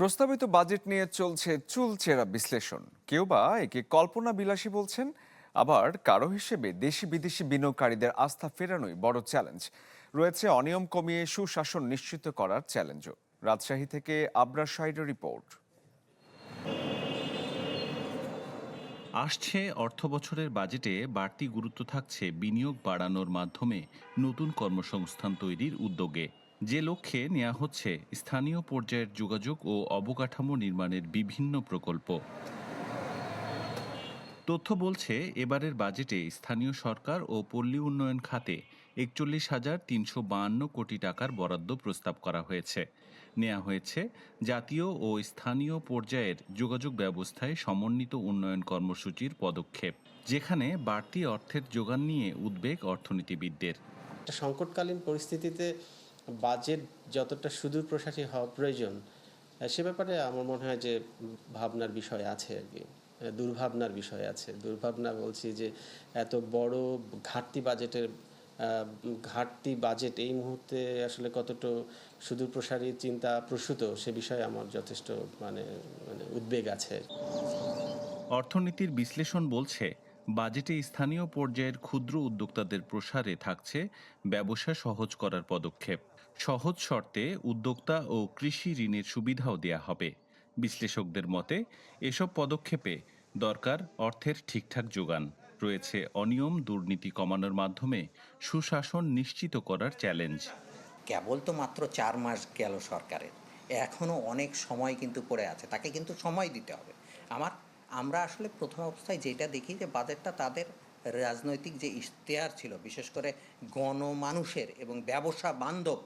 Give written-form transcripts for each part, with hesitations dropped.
প্রস্তাবিত বাজেট নিয়ে চলছে চুলচেরা বিশ্লেষণ। কেউ বা একে কল্পনা বিলাসী বলছেন, আবার কারো হিসেবে দেশি বিদেশি বিনিয়োগকারীদের আস্থা ফেরানোই বড় চ্যালেঞ্জ। রয়েছে অনিয়ম কমিয়ে সুশাসন নিশ্চিত করার চ্যালেঞ্জও। রাজশাহী থেকে আবরার শাহিদের রিপোর্ট। আসছে অর্থবছরের বাজেটে বাড়তি গুরুত্ব থাকছে বিনিয়োগ বাড়ানোর মাধ্যমে নতুন কর্মসংস্থান তৈরির উদ্যোগে। যে লক্ষ্যে নেওয়া হচ্ছে স্থানীয় পর্যায়ের যোগাযোগ ও অবকাঠামো নির্মাণের বিভিন্ন প্রকল্প। তথ্য বলছে এবারের বাজেটে স্থানীয় সরকার ও পল্লী উন্নয়ন খাতে ৪১,৩৫২ কোটি টাকার বরাদ্দ প্রস্তাব করা হয়েছে। নেওয়া হয়েছে জাতীয় ও স্থানীয় পর্যায়ের যোগাযোগ ব্যবস্থায় সমন্বিত উন্নয়ন কর্মসূচির পদক্ষেপ, যেখানে বাড়তি অর্থের যোগান নিয়ে উদ্বেগ অর্থনীতিবিদদের। একটা সংকটকালীন পরিস্থিতিতে বাজেট যতটা সুদূর প্রসারী হওয়া প্রয়োজন, সে ব্যাপারে আমার মনে হয় যে ভাবনার বিষয় আছে আর কি, দুর্ভাবনার বিষয় আছে। দুর্ভাবনা বলছি যে এত বড় ঘাটতি বাজেট এই মুহূর্তে আসলে কতটা সুদূর প্রসারী চিন্তা প্রসূত, সে বিষয়ে আমার যথেষ্ট মানে উদ্বেগ আছে। অর্থনীতির বিশ্লেষণ বলছে বাজেটে স্থানীয় পর্যায়ের ক্ষুদ্র উদ্যোক্তাদের প্রসারে থাকছে ব্যবসা সহজ করার পদক্ষেপ। সহজ শর্তে উদ্যোক্তা ও কৃষি ঋণের সুবিধাও দেয়া হবে। বিশ্লেষকদের মতে এসব পদক্ষেপে দরকার অর্থের ঠিকঠাক যোগান। রয়েছে অনিয়ম দুর্নীতি কমানোর মাধ্যমে সুশাসন নিশ্চিত করার চ্যালেঞ্জ। কেবল তো মাত্র 4 মাস গেল সরকারের, এখনও অনেক সময় কিন্তু পড়ে আছে, তাকে কিন্তু সময় দিতে হবে। আমরা আসলে প্রথম অবস্থায় যেটা দেখি যে বাজেটটা তাদের রাজনৈতিক যে ইশতেহার ছিল, বিশেষ করে গণমানুষের এবং ব্যবসা বান্ধব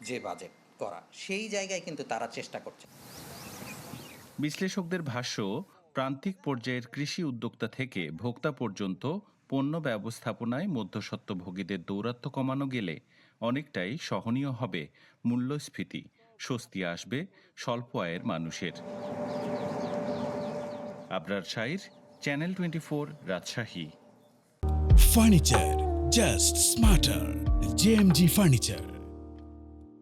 যে বাজেট করা, সেই জায়গায় কিন্তু তারা চেষ্টা করছে। বিশ্লেষকদের ভাষ্য, প্রান্তিক পর্যায়ের কৃষি উদ্যোক্তা থেকে ভোক্তা পর্যন্ত পণ্য ব্যবস্থাপনায় মধ্যস্বত্বভোগীদের দৌরাত্ম্য কমানো গেলে অনেকটাই সহনীয় হবে মূল্যস্ফীতি, স্বস্তি আসবে স্বল্প আয়ের মানুষের। Abrar Shair, channel 24, Rajshahi. Furniture just smarter. JMG Furniture.